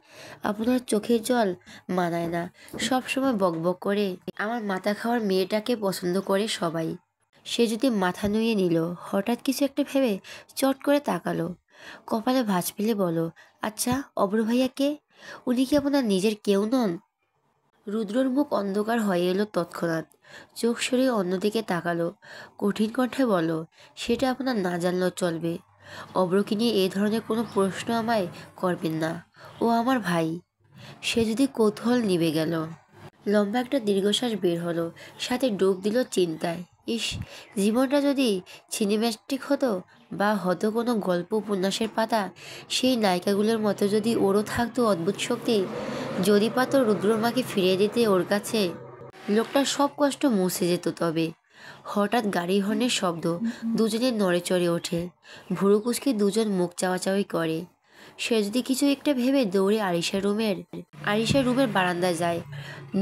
আপনার চোখের জল মানায় না। সবসময় বকবক করে আমার মাথা খাওয়ার মেয়েটাকে পছন্দ করে সবাই। সে যদি মাথা নুয়ে নিল। হঠাৎ কিছু একটা ভেবে চট করে তাকালো। কপালে ভাঁজ ফেলে বলো, আচ্ছা অব্র ভাইয়া কে? উনি কি আপনার নিজের কেউ নন? রুদ্রর মুখ অন্ধকার হয়ে এলো তৎক্ষণাৎ। চোখ সরিয়ে অন্যদিকে তাকালো। কঠিন কণ্ঠে বলো, সেটা আপনার না জানলেও চলবে। অব্রকে নিয়ে এ ধরনের কোনো প্রশ্ন আমায় করবেন না। ও আমার ভাই। সে যদি কৌতূহল নিভে গেল। লম্বা একটা দীর্ঘশ্বাস বের হলো, সাথে ডুব দিল চিন্তায়। ইস, জীবনটা যদি সিনেম্যাটিক হতো, বা হতো কোনো গল্প উপন্যাসের পাতা, সেই নায়িকাগুলোর মতো যদি ওরও থাকতো অদ্ভুত শক্তি, যদি পাতো রুদ্রমাকে ফিরিয়ে দিতে ওর কাছে, লোকটার সব কষ্ট মুছে যেত। তবে হঠাৎ গাড়ি হর্নের শব্দ, দুজনের নড়ে চড়ে ওঠে। ভুরু কুচকে দুজন মুখ চাওয়াচাওয়ি করে। সে যদি কিছু একটা ভেবে দৌড়ে আরিশার রুমের বারান্দায় যায়।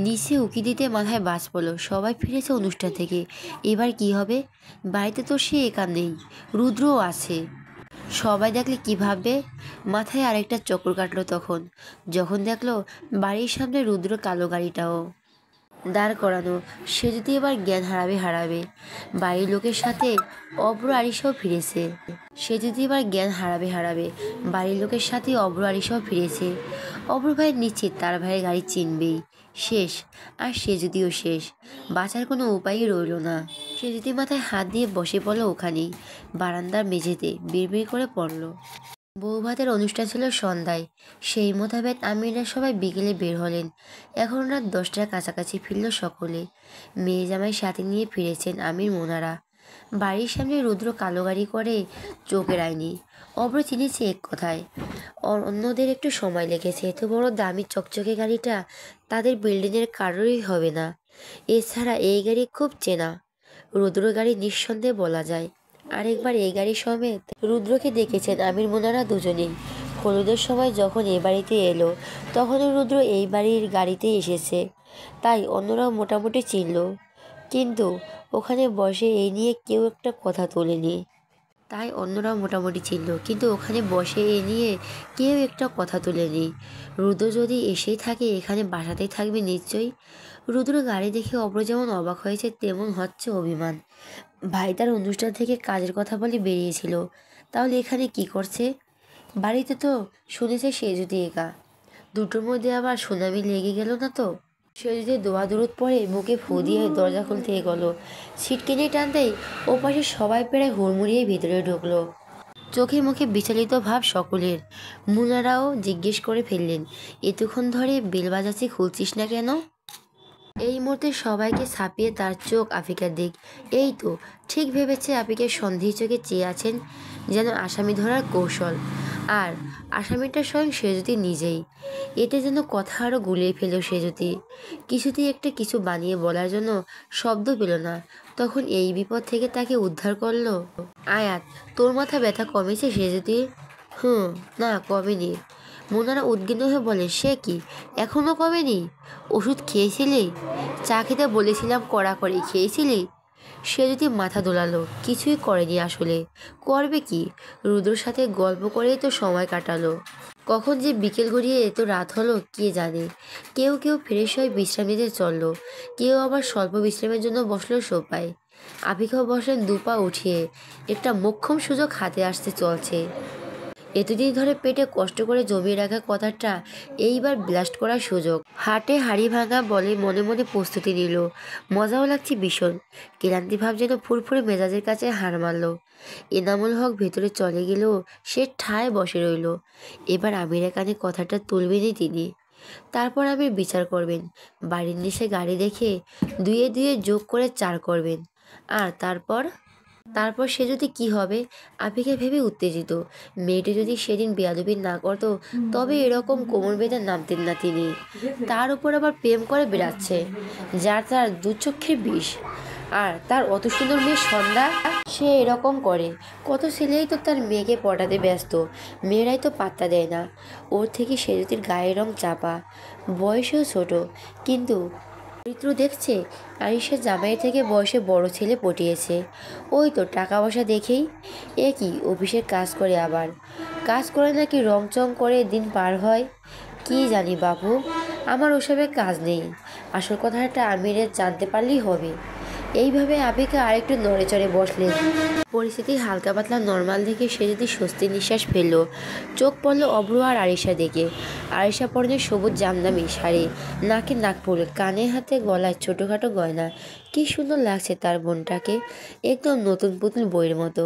নিচে উকি দিতে মাথায় বাজ পড়ল। সবাই ফিরেছে অনুষ্ঠান থেকে। এবার কি হবে? বাড়িতে তো সে একা নেই, রুদ্রও আছে। সবাই দেখলে কি ভাববে? মাথায় আরেকটা চক্কর কাটলো তখন, যখন দেখলো বাড়ির সামনে রুদ্র কালো গাড়িটাও দাঁড় করানো। সে যদি এবার জ্ঞান হারাবে। বাড়ির লোকের সাথে অব্র আরিশাও ফিরেছে। সে যদি এবার জ্ঞান হারাবে। বাড়ির লোকের সাথে অব্র আরিশাও ফিরেছে। অব্র ভাই নিশ্চিত তার ভাইয়ের গাড়ি চিনবেই। শেষ। আর সে যদিও শেষ, বাঁচার কোনো উপায়ই রইল না। সে যদি মাথায় হাত দিয়ে বসে পড়ল ওখানেই, বারান্দার মেঝেতে বিড়বিড় করে পড়ল। বৌভাতের অনুষ্ঠান ছিল সন্ধ্যায়। সেই মোতাবেক আমিরা সবাই বিকেলে বের হলেন। এখন রাত 10টার কাছাকাছি ফিরল সকলে। মেয়ে জামাই সাথে নিয়ে ফিরেছেন আমির মোনারা। বাড়ির সামনে রুদ্র কালো গাড়ি করে চোখ এড়ায়নি। অব্র চিনেছে এক কথায়। অন্যদের একটু সময় লেগেছে। এত বড় দামি চকচকে গাড়িটা তাদের বিল্ডিংয়ের কারোরই হবে না। এছাড়া এই গাড়ি খুব চেনা। রুদ্র গাড়ি নিঃসন্দেহে বলা যায়। আরেকবার এই গাড়ি সমেত রুদ্রকে দেখেছেন আমির মোনারা দুজনেই। হলুদের সময় যখন এ বাড়িতে এলো, তখনও রুদ্র এই বাড়ির গাড়িতেই এসেছে। তাই অন্যরাও মোটামুটি চিনল। কিন্তু ওখানে বসে এই নিয়ে কেউ একটা কথা তোলেনি। তাই অন্যরাও মোটামুটি ছিল, কিন্তু ওখানে বসে এ নিয়ে কেউ একটা কথা তোলেনি। রুদ্র যদি এসেই থাকে এখানে বাসাতেই থাকবে নিশ্চয়ই। রুদ্র গাড়ি দেখে অব্র যেমন অবাক হয়েছে তেমন হচ্ছে অভিমান। ভাই তার অনুষ্ঠান থেকে কাজের কথা বলে বেরিয়েছিল, তাহলে এখানে কি করছে? বাড়িতে তো শুনেছে সে যদি একা, দুটোর মধ্যে আবার সুনামি লেগে গেল না তো? সে যদি দোয়া দূরত পড়ে মুখে ফু দিয়ে দরজা খুলতে এগোলো, সিট কিনে টানতেই ও পাশে সবাই প্রায় হুড়মুড়িয়ে ভিতরে ঢুকলো। চোখে মুখে বিচলিত ভাব সকলের। মুনারাও জিজ্ঞেস করে ফেললেন, এতক্ষণ ধরে বেল বাজাচ্ছি, খুলছিস না কেন? এই মুহূর্তে সবাইকে ছাপিয়ে তার চোখ আফিকার দিক। এই তো ঠিক ভেবেছে, আফিকের সন্দেহ চোখে চেয়ে আছেন যেন আসামি ধরার কৌশল। আর আসামিটা স্বয়ং সেজুতি নিজেই। এতে যেন কথা আরও গুলিয়ে ফেলল সেজুতি। কিছুতেই একটা কিছু বানিয়ে বলার জন্য শব্দ পেল না। তখন এই বিপদ থেকে তাকে উদ্ধার করলো আয়াত। তোর মাথা ব্যথা কমেছে সেজুতির? না কমেনি। মোনারা উদ্বিগ্ন হয়ে বলে, সে কি, এখনও কমেনি? ওষুধ খেয়েছিলি? চা খেতে বলেছিলাম কড়া করে, খেয়েছিলি? সে যদি মাথা দোলালো, কিছুই করেনি আসলে। করবে কি? রুদ্রর সাথে গল্প করেই তো সময় কাটালো। কখন যে বিকেল গড়িয়ে এত রাত হলো কে জানে। কেউ কেউ ফ্রেশ হয়ে বিশ্রাম নিতে চললো, কেউ আবার স্বল্প বিশ্রামের জন্য বসলো সোফায়। আফিকাও বসলেন দুপা উঠিয়ে। একটা মোক্ষম সুযোগ হাতে আসতে চলছে। এতদিন ধরে পেটে কষ্ট করে জমিয়ে রাখা কথাটা এইবার ব্লাস্ট করার সুযোগ। হাটে হাড়ি ভাঙা বলে মনে মনে প্রস্তুতি নিল। মজাও লাগছে ভীষণ। ক্লান্তি ভাব যেন ফুরফুরে মেজাজের কাছে হার মারল। এনামুল হক ভেতরে চলে গেলেও সে ঠায় বসে রইল। এবার আমিরের কানে কথাটা তুলবেনই তিনি। তারপর আমির বিচার করবেন। বাড়ির নিচে গাড়ি দেখে দুয়ে দুয়ে যোগ করে 4 করবেন। আর তারপর তারপর সে যদি কি হবে, আপিকে ভেবে উত্তেজিত। মেয়েটি যদি সেদিন বেয়াদবি না করতো তবে এরকম কোমর বেঁধে নামতেন না তিনি। তার উপর আবার প্রেম করে বেড়াচ্ছে, যার তার দুচক্ষের বিষ। আর তার অত সুন্দর মেয়ে সন্ধ্যা, সে এরকম করে। কত ছেলেই তো তার মেয়েকে পটাতে ব্যস্ত, মেয়েরাই তো পাত্তা দেয় না। ওর থেকে সেজুতির গায়ের রং চাপা, বয়সেও ছোট, কিন্তু চরিত্র দেখছে আরিশের জামাই থেকে বয়সে বড় ছেলে পটিয়েছে। ওই তো টাকা পয়সা দেখেই। এ কি অফিসের কাজ করে, আবার কাজ করে নাকি রংচং করে দিন পার হয়? কি জানি বাবু, আমার ওসবে কাজ নেই। আসল কথাটা আমিরের জানতে পারলেই হবে। এইভাবে আবিকা আরেকটু নড়ে চড়ে বসলেন। পরিস্থিতি হালকা পাতলা নর্মাল দেখে সে যদি স্বস্তির নিঃশ্বাস ফেলল। চোখ পড়ল অব্র আর আরিশা দিকে। আরিশা পরনে সবুজ জামদামি শাড়ি, নাকে নাকফুল, কানে হাতে গলায় ছোটোখাটো গয়না। কি সুন্দর লাগছে তার বোনটাকে, একদম নতুন পুতুল বইয়ের মতো।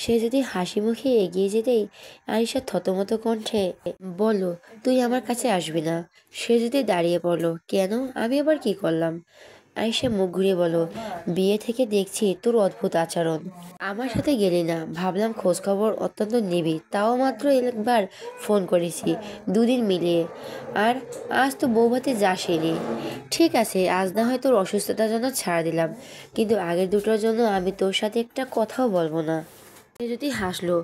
সে যদি হাসি মুখে এগিয়ে যেতেই আরিশা থতমত কণ্ঠে বলল, তুই আমার কাছে আসবি না? সে যদি দাঁড়িয়ে পড়ল, কেন, আমি আবার কি করলাম? আয়েশা মুখ ঘুরিয়ে বলো, বিয়ে থেকে দেখছি তোর অদ্ভুত আচরণ। আমার সাথে গেলি না, ভাবলাম খোঁজ খবর অত্যন্ত নিবি, তাও মাত্র একবার ফোন করেছি, দুদিন মিলিয়ে। আর আজ তো বৌভাতে যাসনি। ঠিক আছে, আজ না হয় তোর অসুস্থতার জন্য ছাড়া দিলাম, কিন্তু আগের দুটোর জন্য আমি তোর সাথে একটা কথাও বলবো না। সে যদি হাসলো।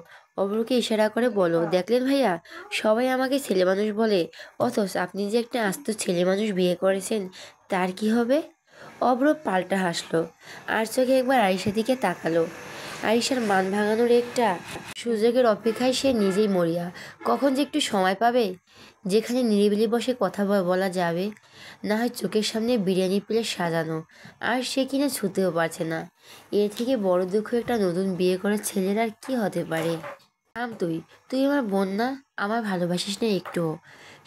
অব্রকে ইশারা করে বলো, দেখলেন ভাইয়া, সবাই আমাকে ছেলে মানুষ বলে, অথচ আপনি যে একটা আস্ত ছেলে মানুষ বিয়ে করেছেন, তার কি হবে? অব্র পাল্টা হাসলো, আর চোখে একবার আরিশার দিকে তাকালো। আরিশার মান ভাঙানোর একটা সুযোগের অপেক্ষায় সে নিজেই মরিয়া। কখন যে একটু সময় পাবে যেখানে নিরিবিলি বসে কথা বলা যাবে, না হয় চোখের সামনে বিরিয়ানি প্লেট সাজানো, আর সে কিনা ছুতেও পারছে না। এর থেকে বড় দুঃখ একটা নতুন বিয়ে করার ছেলের আর কি হতে পারে? তুই তুই আমার বোন না? আমার ভালোবাসিস না একটুও?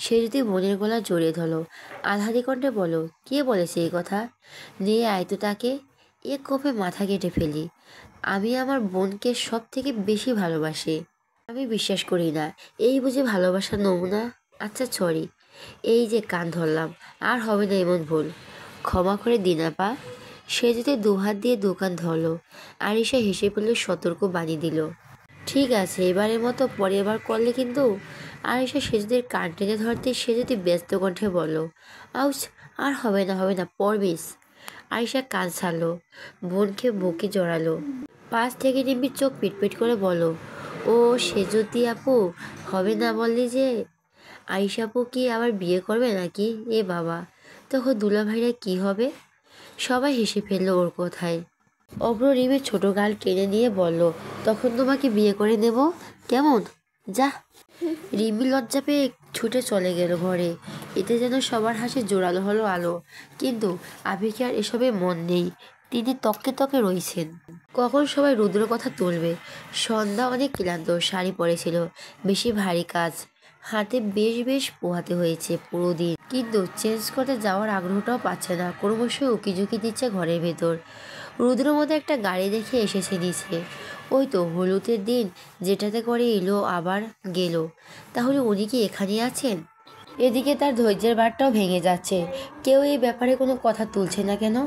সে যদি বোনের গলা জড়িয়ে ধরো। আলহাদি কণ্ঠে বলো, কে বলেছে এই কথা? নিয়ে আয় তো তাকে, এ কোপে মাথা কেটে ফেলি। আমি আমার বোনকে সব থেকে বেশি ভালোবাসি। আমি বিশ্বাস করি না এই বুঝে ভালোবাসার নমুনা। আচ্ছা সরি, এই যে কান ধরলাম, আর হবে না এমন ভুল, ক্ষমা করে দিন আপা। সে যদি দুহাত দিয়ে দোকান ধরলো। আরিশা হেসে ফেলে সতর্ক বাণী দিল, ঠিক আছে, এবারের মতো পরে এবার করলে কিন্তু। আরিশা সেজুদের কান টেনে ধরতে সে যদি ব্যস্ত কণ্ঠে বলল, আউচ, আর হবে না হবে না, পরবিস। আরিশা কান ছাড়লো, বোনকে বুকে জড়ালো। পাশ থেকে নিম্বি চোখ পিটপিট করে বলো, ও সেজুতি আপু, হবে না বললি যে? আরিশা আপু কি আবার বিয়ে করবে নাকি? এ বাবা, তখন দুলাভাইরা কি হবে? সবাই হেসে ফেললো ওর কথায়। অভ্র রিমির ছোট গাল টেনে নিয়ে বলল, তখন তোমাকে বিয়ে করে নেব, কেমন? যা। রিমি লজ্জা পেয়ে ছুটে চলে গেল ঘরে। এতে যেন সবার হাসি জোরালো হলো আলো। কিন্তু আবিকে আর এসবে মন নেই। তিনি তককে তকে রয়েছেন, কখন সবাই রুদ্র কথা তুলবে। সন্ধ্যা অনেক ক্লান্ত, শাড়ি পরেছিল, বেশি ভারী কাজ, হাতে বেশ বেশ পোহাতে হয়েছে পুরো দিন। কিন্তু চেঞ্জ করতে যাওয়ার আগ্রহটাও পাচ্ছে না, ক্রমশ উকিঝুঁকি দিচ্ছে ঘরের ভেতর। রুদ্র মধ্যে একটা গাড়ি দেখে এসেছে নিচে। ওই তো হলুদের দিন যেটাতে করে এলো আবার গেল। তাহলে উনি কি এখানেই আছেন? এদিকে তার ধৈর্যের বারটাও ভেঙে যাচ্ছে। কেউ এই ব্যাপারে কোনো কথা তুলছে না কেন?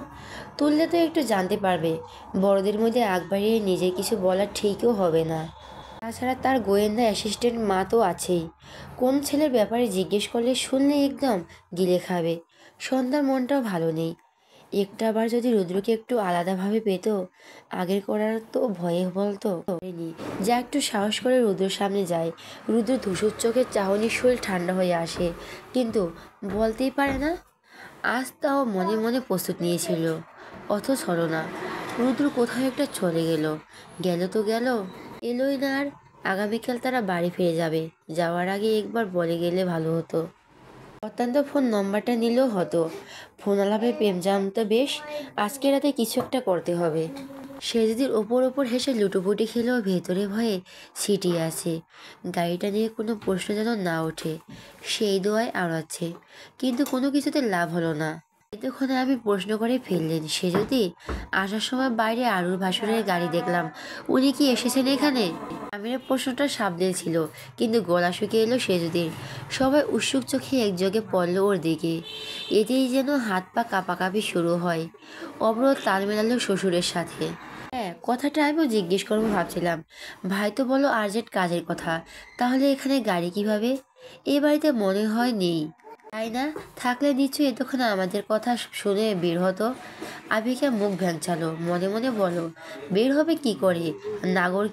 তুললে তো একটু জানতে পারবে। বড়দের মধ্যে আগ বাড়িয়ে নিজে কিছু বলার ঠিকও হবে না। তাছাড়া তার গোয়েন্দা অ্যাসিস্ট্যান্ট মা তো আছেই। কোন ছেলের ব্যাপারে জিজ্ঞেস করলে শুনলে একদম গিলে খাবে। সন্ধ্যার মনটাও ভালো নেই। একটা বার যদি রুদ্রকে একটু আলাদাভাবে পেত। আগের করার তো ভয়ে বলতো পারেনি। যা একটু সাহস করে রুদ্রের সামনে যায়। রুদ্র ধূসর চোখের চাহনির শরীর ঠান্ডা হয়ে আসে, কিন্তু বলতেই পারে না। আজ তাও মনে মনে প্রস্তুত নিয়েছিল, অথচ হলো না। রুদ্র কোথাও একটা চলে গেল। গেল তো গেল, এলোই না আর। আগামীকাল তারা বাড়ি ফিরে যাবে। যাওয়ার আগে একবার বলে গেলে ভালো হতো। অত্যন্ত ফোন নম্বরটা নিলেও হতো। ফোন আলাপে প্রেম জানতো বেশ। আজকে রাতে কিছু একটা করতে হবে। সে যদি ওপর ওপর হেসে লুটোপুটি খেলেও ভেতরে ভয়ে ছিটিয়ে আছে। গাড়িটা নিয়ে কোনো প্রশ্ন যেন না ওঠে, সেই দোয়ায় আওড়াচ্ছে। কিন্তু কোনো কিছুতে লাভ হলো না। এতক্ষণে আমি প্রশ্ন করে ফেললেন, সে যদি আসার সময় বাইরে আরুর ভাসুরের গাড়ি দেখলাম, উনি কি এসেছেন এখানে? আমিরের প্রশ্নটা সাবধান ছিল, কিন্তু গলা শুকিয়ে এলো সেজুদির। সবাই উৎসুক চোখে একযোগে পড়ল ওর দিকে। এতেই যেন হাত পা কাঁপাকাঁপি শুরু হয়। অব্র তাল মেলালো শ্বশুরের সাথে। হ্যাঁ, কথাটা আমিও জিজ্ঞেস করবো ভাবছিলাম। ভাই তো বলো আর্জেন্ট কাজের কথা, তাহলে এখানে গাড়ি কিভাবে? এ বাড়িতে মনে হয় নেই, তাই না? থাকলে নিশ্চয়ই এতক্ষণ আমাদের কথা শুনে বের হতো। আবিকা মুখ ভ্যাংচালো, মনে মনে বলো, বের হবে কি করে? নাগর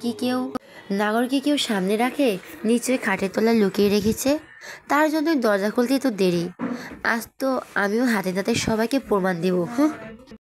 কি কেউ সামনে রাখে? নিশ্চয়ই খাটের তলায় লুকিয়ে রেখেছে। তার জন্যই দরজা খুলতেই তো দেরি। আজ তো আমিও হাতে নাতে সবাইকে প্রমাণ দেবো। হুঁ।